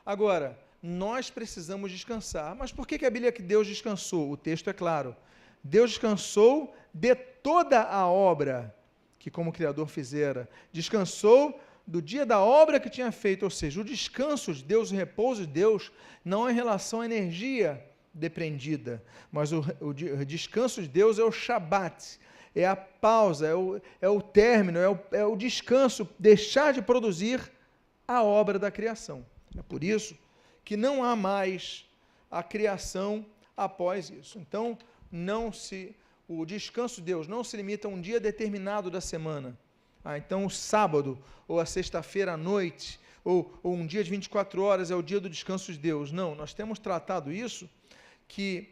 Agora, nós precisamos descansar. Mas por que a Bíblia que Deus descansou? O texto é claro. Deus descansou de toda a obra que como Criador fizera. Descansou do dia da obra que tinha feito, ou seja, o descanso de Deus, o repouso de Deus, não é em relação à energia depreendida, mas o descanso de Deus é o Shabat, é a pausa, é o término, é o descanso, deixar de produzir a obra da criação. É por isso que não há mais a criação após isso. Então, o descanso de Deus não se limita a um dia determinado da semana. Então, o sábado, ou a sexta-feira à noite, ou um dia de 24 horas é o dia do descanso de Deus. Não, nós temos tratado isso, que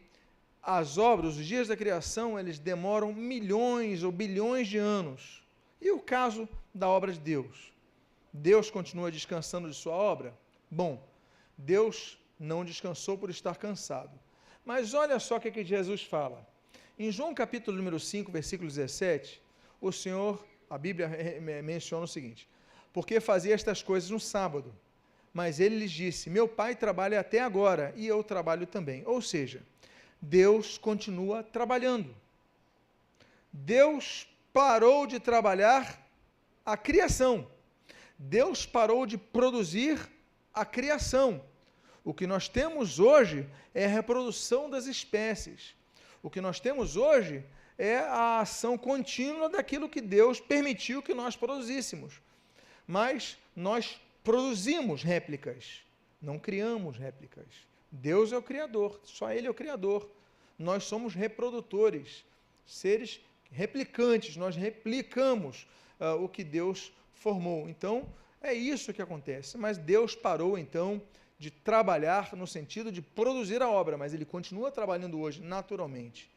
as obras, os dias da criação, eles demoram milhões ou bilhões de anos. E o caso da obra de Deus? Deus continua descansando de sua obra? Bom, Deus não descansou por estar cansado. Mas olha só o que Jesus fala. Em João capítulo número 5, versículo 17, a Bíblia menciona o seguinte: porque fazia estas coisas no sábado, mas ele lhes disse, meu Pai trabalha até agora, e eu trabalho também. Ou seja, Deus continua trabalhando. Deus parou de trabalhar a criação. Deus parou de produzir a criação. O que nós temos hoje é a reprodução das espécies. O que nós temos hoje é a ação contínua daquilo que Deus permitiu que nós produzíssemos. Mas nós produzimos réplicas, não criamos réplicas. Deus é o Criador, só Ele é o Criador. Nós somos reprodutores, seres replicantes, nós replicamos o que Deus formou. Então, é isso que acontece. Mas Deus parou, então, de trabalhar no sentido de produzir a obra, mas Ele continua trabalhando hoje, naturalmente.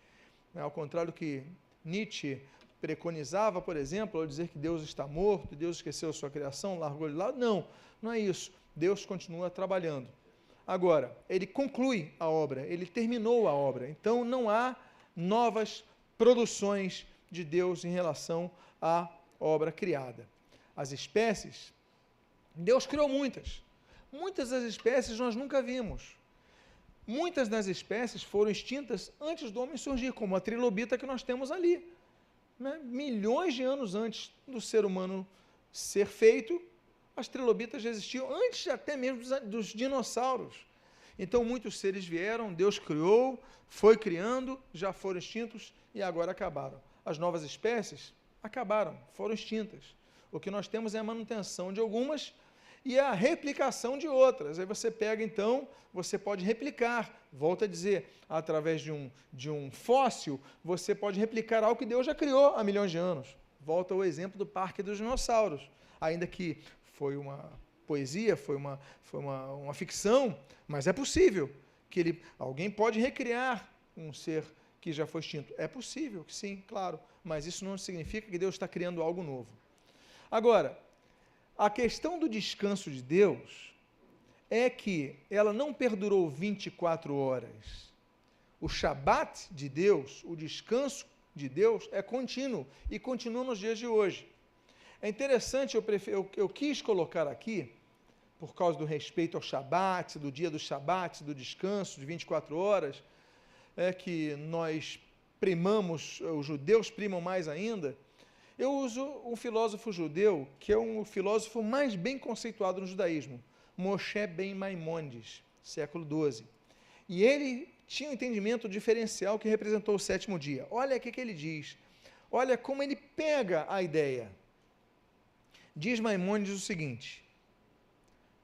Ao contrário do que Nietzsche preconizava, por exemplo, ao dizer que Deus está morto, Deus esqueceu a sua criação, largou ele de lado. Não, não é isso. Deus continua trabalhando. Agora, Ele conclui a obra, Ele terminou a obra. Então, não há novas produções de Deus em relação à obra criada. As espécies, Deus criou muitas. Muitas das espécies nós nunca vimos. Muitas das espécies foram extintas antes do homem surgir, como a trilobita que nós temos ali. Né? Milhões de anos antes do ser humano ser feito, as trilobitas já existiam, antes até mesmo dos dinossauros. Então, muitos seres vieram, Deus criou, foi criando, já foram extintos e agora acabaram. As novas espécies acabaram, foram extintas. O que nós temos é a manutenção de algumas e a replicação de outras. Aí você pega, então, você pode replicar, volto a dizer, através de um fóssil, você pode replicar algo que Deus já criou há milhões de anos. Volta ao exemplo do Parque dos Dinossauros. Ainda que foi uma poesia, foi uma ficção, mas é possível que alguém pode recriar um ser que já foi extinto. É possível que sim, claro, mas isso não significa que Deus está criando algo novo. Agora, a questão do descanso de Deus é que ela não perdurou 24 horas. O Shabat de Deus, o descanso de Deus é contínuo e continua nos dias de hoje. É interessante, eu quis colocar aqui, por causa do respeito ao Shabat, do dia do Shabat, do descanso de 24 horas, que nós primamos, os judeus primam mais ainda. Eu uso um filósofo judeu, que é o filósofo mais bem conceituado no judaísmo, Moshe ben Maimonides, século XII. E ele tinha um entendimento diferencial que representou o sétimo dia. Olha o que ele diz. Olha como ele pega a ideia. Diz Maimonides o seguinte: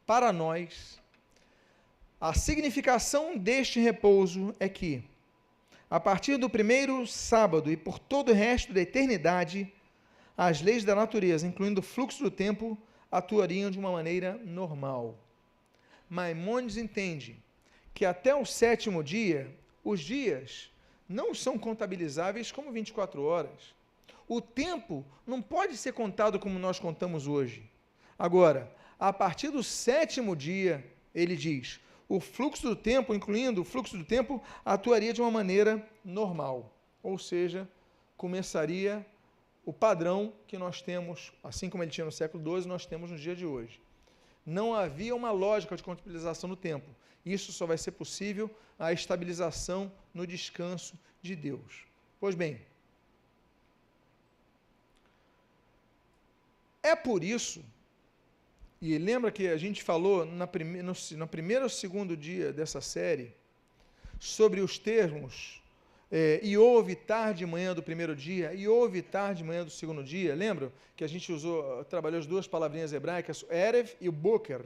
para nós, a significação deste repouso é que, a partir do primeiro sábado e por todo o resto da eternidade, as leis da natureza, incluindo o fluxo do tempo, atuariam de uma maneira normal. Maimonides entende que até o sétimo dia, os dias não são contabilizáveis como 24 horas. O tempo não pode ser contado como nós contamos hoje. Agora, a partir do sétimo dia, ele diz, o fluxo do tempo, incluindo o fluxo do tempo, atuaria de uma maneira normal. Ou seja, começaria o padrão que nós temos, assim como ele tinha no século XII, nós temos no dia de hoje. Não havia uma lógica de contabilização do tempo. Isso só vai ser possível a estabilização no descanso de Deus. Pois bem, é por isso, e lembra que a gente falou no primeiro ou segundo dia dessa série, sobre os termos e houve tarde e manhã do primeiro dia, e houve tarde e manhã do segundo dia, lembram? Que a gente trabalhou as duas palavrinhas hebraicas, Erev e o Boker.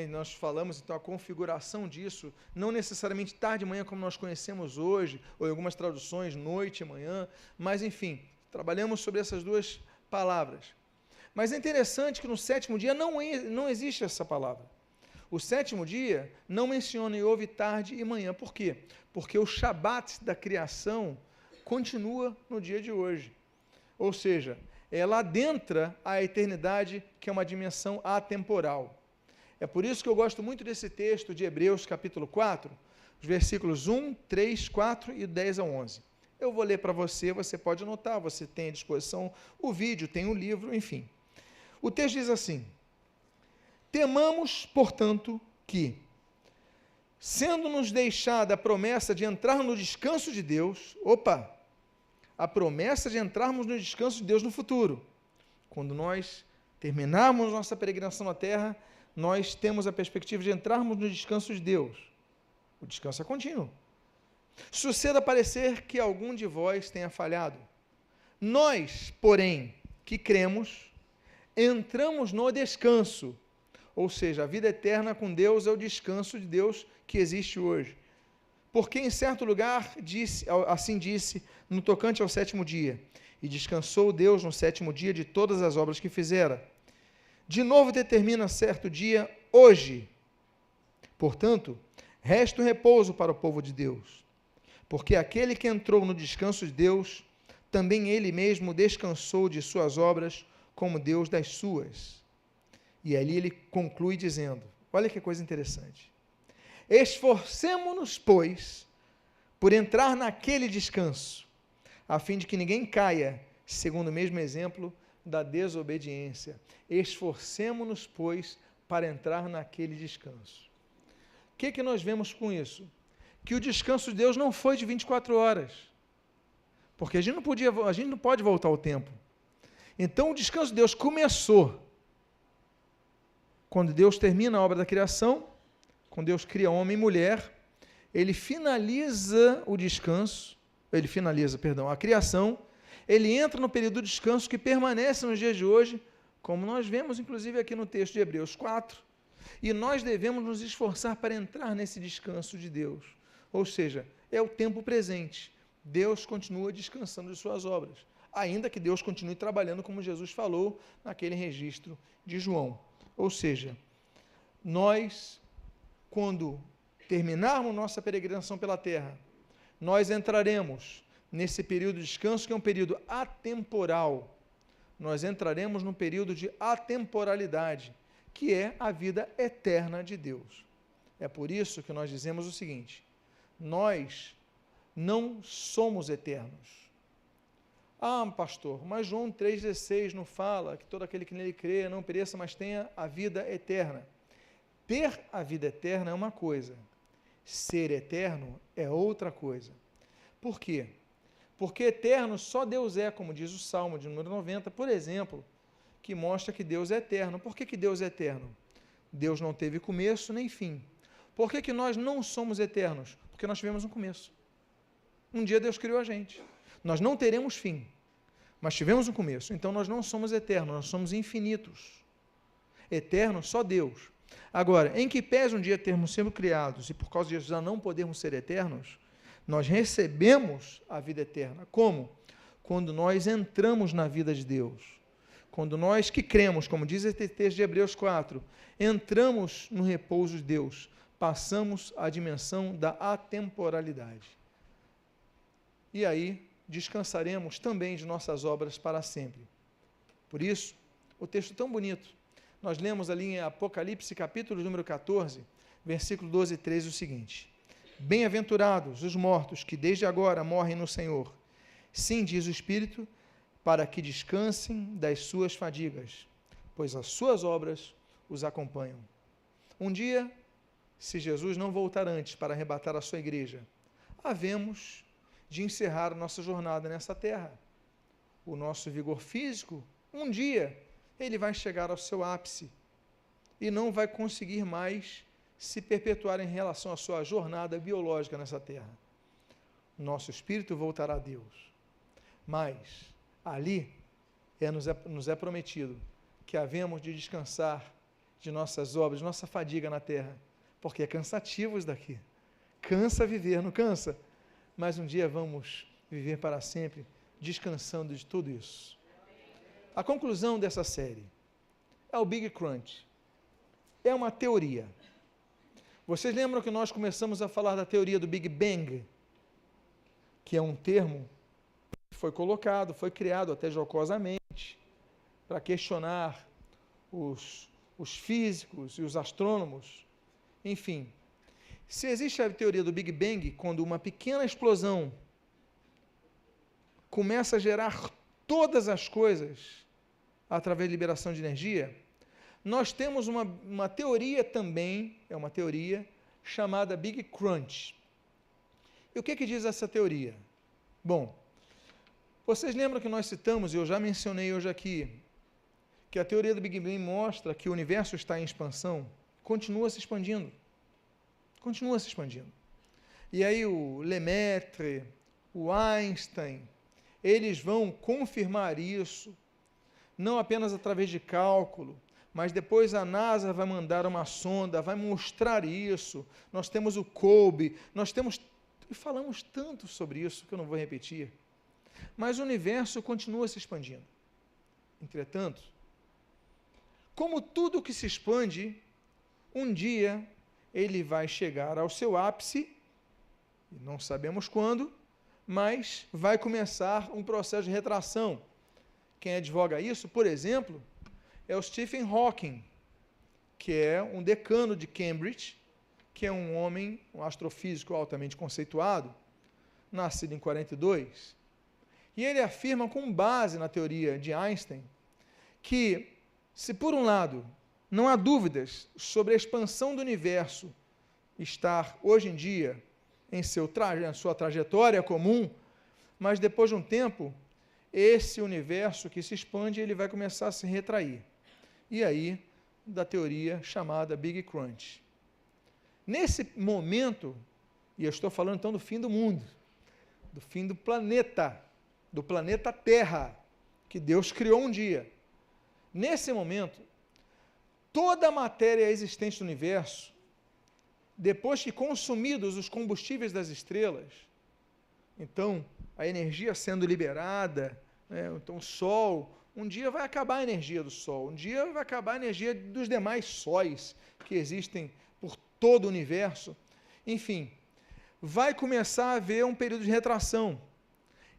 Nós falamos, então, a configuração disso, não necessariamente tarde e manhã, como nós conhecemos hoje, ou em algumas traduções, noite e manhã, mas, enfim, trabalhamos sobre essas duas palavras. Mas é interessante que no sétimo dia não existe essa palavra. O sétimo dia não menciona e houve tarde e manhã. Por quê? Porque o Shabat da criação continua no dia de hoje. Ou seja, ela adentra a eternidade, que é uma dimensão atemporal. É por isso que eu gosto muito desse texto de Hebreus, capítulo 4, os versículos 1, 3, 4 e 10 a 11. Eu vou ler para você, você pode anotar, você tem à disposição o vídeo, tem o livro, enfim. O texto diz assim: temamos, portanto, que, sendo-nos deixada a promessa de entrar no descanso de Deus, a promessa de entrarmos no descanso de Deus no futuro, quando nós terminarmos nossa peregrinação na terra, nós temos a perspectiva de entrarmos no descanso de Deus. O descanso é contínuo. Suceda parecer que algum de vós tenha falhado. Nós, porém, que cremos, entramos no descanso, ou seja, a vida eterna com Deus é o descanso de Deus que existe hoje. Porque em certo lugar assim disse, no tocante ao sétimo dia, e descansou Deus no sétimo dia de todas as obras que fizera. De novo determina certo dia, hoje. Portanto, resta o repouso para o povo de Deus, porque aquele que entrou no descanso de Deus, também ele mesmo descansou de suas obras, como Deus das suas. E ali ele conclui dizendo, olha que coisa interessante: esforcemo-nos, pois, por entrar naquele descanso, a fim de que ninguém caia, segundo o mesmo exemplo da desobediência. Esforcemo-nos, pois, para entrar naquele descanso. O que nós vemos com isso? Que o descanso de Deus não foi de 24 horas, porque a gente não pode voltar ao tempo. Então o descanso de Deus começou quando Deus termina a obra da criação, quando Deus cria homem e mulher, ele finaliza a criação, ele entra no período de descanso que permanece nos dias de hoje, como nós vemos inclusive aqui no texto de Hebreus 4, e nós devemos nos esforçar para entrar nesse descanso de Deus, ou seja, é o tempo presente. Deus continua descansando de suas obras, ainda que Deus continue trabalhando, como Jesus falou naquele registro de João. Ou seja, nós, quando terminarmos nossa peregrinação pela terra, nós entraremos nesse período de descanso, que é um período atemporal. Nós entraremos num período de atemporalidade, que é a vida eterna de Deus. É por isso que nós dizemos o seguinte: nós não somos eternos. Ah, pastor, mas João 3,16 não fala que todo aquele que nele crê não pereça, mas tenha a vida eterna. Ter a vida eterna é uma coisa, ser eterno é outra coisa. Por quê? Porque eterno só Deus é, como diz o Salmo de número 90, por exemplo, que mostra que Deus é eterno. Por que Deus é eterno? Deus não teve começo nem fim. Por que nós não somos eternos? Porque nós tivemos um começo. Um dia Deus criou a gente. Nós não teremos fim, mas tivemos um começo. Então nós não somos eternos, nós somos infinitos. Eterno só Deus. Agora, em que pese um dia termos sido criados e por causa disso já não podemos ser eternos, nós recebemos a vida eterna. Como? Quando nós entramos na vida de Deus. Quando nós que cremos, como diz esse texto de Hebreus 4, entramos no repouso de Deus, passamos à dimensão da atemporalidade. E aí descansaremos também de nossas obras para sempre. Por isso, o texto tão bonito, nós lemos ali em Apocalipse, capítulo número 14, versículo 12 e 13, o seguinte: bem-aventurados os mortos que desde agora morrem no Senhor. Sim, diz o Espírito, para que descansem das suas fadigas, pois as suas obras os acompanham. Um dia, se Jesus não voltar antes para arrebatar a sua igreja, havemos de encerrar nossa jornada nessa terra. O nosso vigor físico, um dia, ele vai chegar ao seu ápice e não vai conseguir mais se perpetuar em relação à sua jornada biológica nessa terra. Nosso espírito voltará a Deus, mas ali nos é prometido que havemos de descansar de nossas obras, de nossa fadiga na terra, porque é cansativo isso daqui. Cansa viver, não cansa? Mas um dia vamos viver para sempre, descansando de tudo isso. A conclusão dessa série é o Big Crunch. É uma teoria. Vocês lembram que nós começamos a falar da teoria do Big Bang? Que é um termo que foi colocado, foi criado até jocosamente, para questionar os físicos e os astrônomos. Enfim, se existe a teoria do Big Bang, quando uma pequena explosão começa a gerar todas as coisas através de liberação de energia, nós temos uma teoria também, é uma teoria chamada Big Crunch. E o que diz essa teoria? Bom, vocês lembram que nós citamos, e eu já mencionei hoje aqui, que a teoria do Big Bang mostra que o universo está em expansão, continua se expandindo. Continua se expandindo. E aí o Lemaitre, o Einstein, eles vão confirmar isso, não apenas através de cálculo, mas depois a NASA vai mandar uma sonda, vai mostrar isso. Nós temos o COBE, nós temos, e falamos tanto sobre isso que eu não vou repetir. Mas o universo continua se expandindo. Entretanto, como tudo que se expande, um dia ele vai chegar ao seu ápice, não sabemos quando, mas vai começar um processo de retração. Quem advoga isso, por exemplo, é o Stephen Hawking, que é um decano de Cambridge, que é um homem, um astrofísico altamente conceituado, nascido em 42, e ele afirma, com base na teoria de Einstein, que, se por um lado não há dúvidas sobre a expansão do universo estar hoje em dia em sua trajetória comum, mas depois de um tempo, esse universo que se expande, ele vai começar a se retrair. E aí, da teoria chamada Big Crunch. Nesse momento, e eu estou falando então do fim do mundo, do fim do planeta Terra, que Deus criou um dia. Nesse momento, toda a matéria existente no universo, depois que consumidos os combustíveis das estrelas, então, a energia sendo liberada, então o Sol, um dia vai acabar a energia do Sol, um dia vai acabar a energia dos demais sóis que existem por todo o universo, enfim, vai começar a haver um período de retração.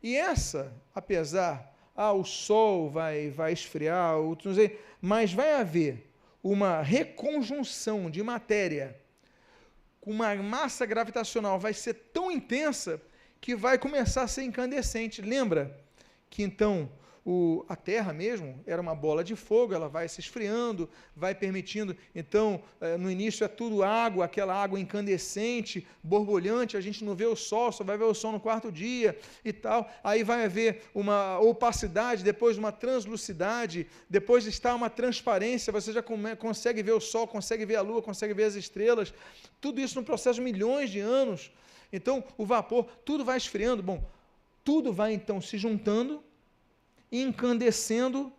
E essa, apesar, o Sol vai esfriar, não sei, mas vai haver uma reconjunção de matéria com uma massa gravitacional, vai ser tão intensa que vai começar a ser incandescente. Lembra que então a Terra mesmo era uma bola de fogo, ela vai se esfriando, vai permitindo, então, no início é tudo água, aquela água incandescente, borbulhante, a gente não vê o Sol, só vai ver o Sol no quarto dia e tal, aí vai haver uma opacidade, depois uma translucidade, depois está uma transparência, você já consegue ver o Sol, consegue ver a Lua, consegue ver as estrelas, tudo isso no processo de milhões de anos. Então, o vapor, tudo vai esfriando, bom, tudo vai então se juntando, incandescendo,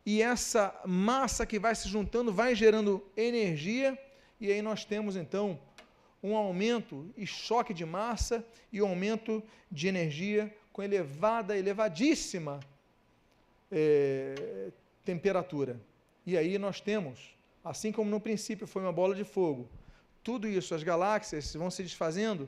e essa massa que vai se juntando vai gerando energia, e aí nós temos então um aumento e choque de massa e um aumento de energia com elevadíssima temperatura. E aí nós temos, assim como no princípio foi uma bola de fogo, tudo isso, as galáxias vão se desfazendo,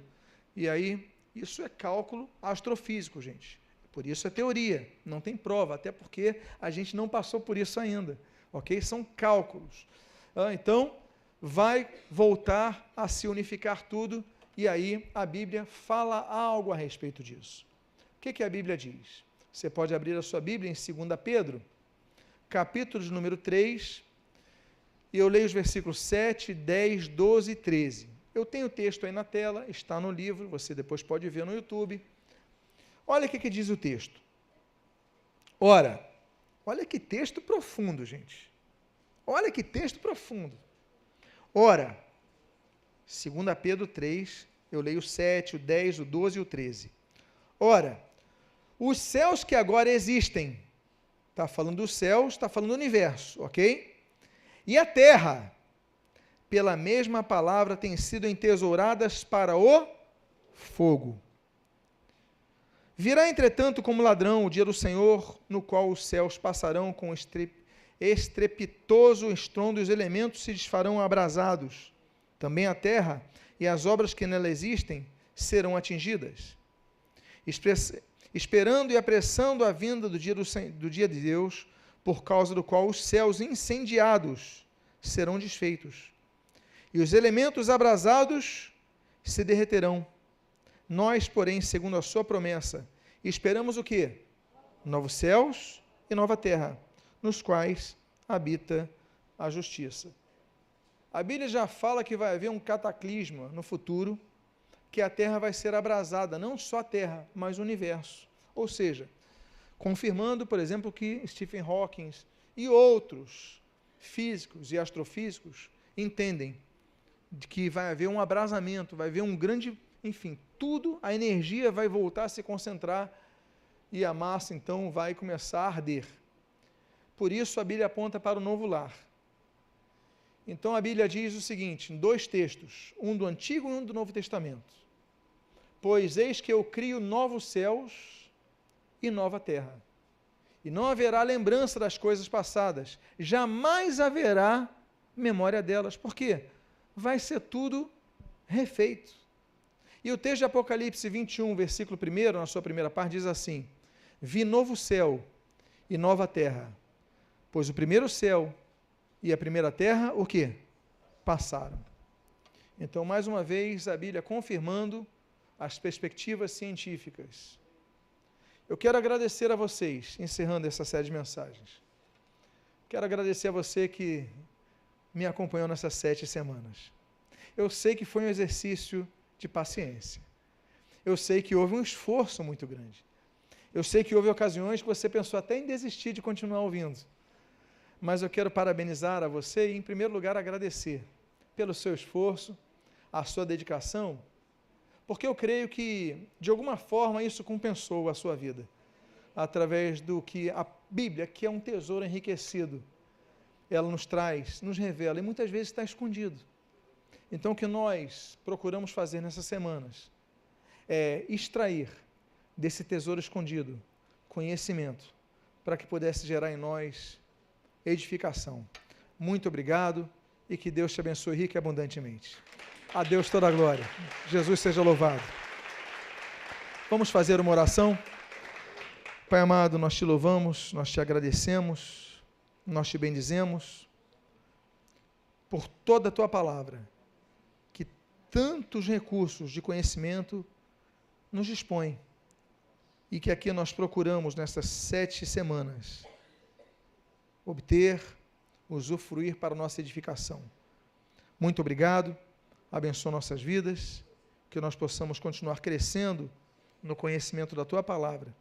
e aí isso é cálculo astrofísico, gente. Por isso é teoria, não tem prova, até porque a gente não passou por isso ainda, ok? São cálculos. Então, vai voltar a se unificar tudo, e aí a Bíblia fala algo a respeito disso. O que a Bíblia diz? Você pode abrir a sua Bíblia em 2 Pedro, capítulo de número 3, e eu leio os versículos 7, 10, 12 e 13. Eu tenho o texto aí na tela, está no livro, você depois pode ver no YouTube. Olha o que diz o texto. Ora, olha que texto profundo, gente. Olha que texto profundo. Ora, 2 Pedro 3, eu leio o 7, o 10, o 12 e o 13. Ora, os céus que agora existem, está falando dos céus, está falando do universo, ok? E a terra, pela mesma palavra, têm sido entesouradas para o fogo. Virá, entretanto, como ladrão o dia do Senhor, no qual os céus passarão com estrepitoso estrondo e os elementos se desfarão abrasados. Também a terra e as obras que nela existem serão atingidas. Esperando e apressando a vinda do dia de Deus, por causa do qual os céus incendiados serão desfeitos, e os elementos abrasados se derreterão. Nós, porém, segundo a sua promessa, esperamos o quê? Novos céus e nova terra, nos quais habita a justiça. A Bíblia já fala que vai haver um cataclisma no futuro, que a terra vai ser abrasada, não só a terra, mas o universo. Ou seja, confirmando, por exemplo, que Stephen Hawking e outros físicos e astrofísicos entendem de que vai haver um abrasamento, vai haver um grande, enfim, tudo, a energia vai voltar a se concentrar e a massa, então, vai começar a arder. Por isso, a Bíblia aponta para o novo lar. Então, a Bíblia diz o seguinte, em 2 textos, um do Antigo e um do Novo Testamento. Pois eis que eu crio novos céus e nova terra, e não haverá lembrança das coisas passadas, jamais haverá memória delas. Por quê? Vai ser tudo refeito. E o texto de Apocalipse 21, versículo 1, na sua primeira parte, diz assim: vi novo céu e nova terra, pois o primeiro céu e a primeira terra, o quê? Passaram. Então, mais uma vez, a Bíblia confirmando as perspectivas científicas. Eu quero agradecer a vocês, encerrando essa série de mensagens. Quero agradecer a você que me acompanhou nessas 7 semanas. Eu sei que foi um exercício de paciência. Eu sei que houve um esforço muito grande. Eu sei que houve ocasiões que você pensou até em desistir de continuar ouvindo. Mas eu quero parabenizar a você e, em primeiro lugar, agradecer pelo seu esforço, a sua dedicação, porque eu creio que, de alguma forma, isso compensou a sua vida, através do que a Bíblia, que é um tesouro enriquecido, ela nos traz, nos revela, e muitas vezes está escondido. Então, o que nós procuramos fazer nessas semanas é extrair desse tesouro escondido conhecimento, para que pudesse gerar em nós edificação. Muito obrigado e que Deus te abençoe rica e abundantemente. A Deus toda a glória. Jesus seja louvado. Vamos fazer uma oração. Pai amado, nós te louvamos, nós te agradecemos, nós te bendizemos por toda a tua palavra, que tantos recursos de conhecimento nos dispõe e que aqui nós procuramos nessas 7 semanas obter, usufruir para a nossa edificação. Muito obrigado, abençoa nossas vidas, que nós possamos continuar crescendo no conhecimento da tua palavra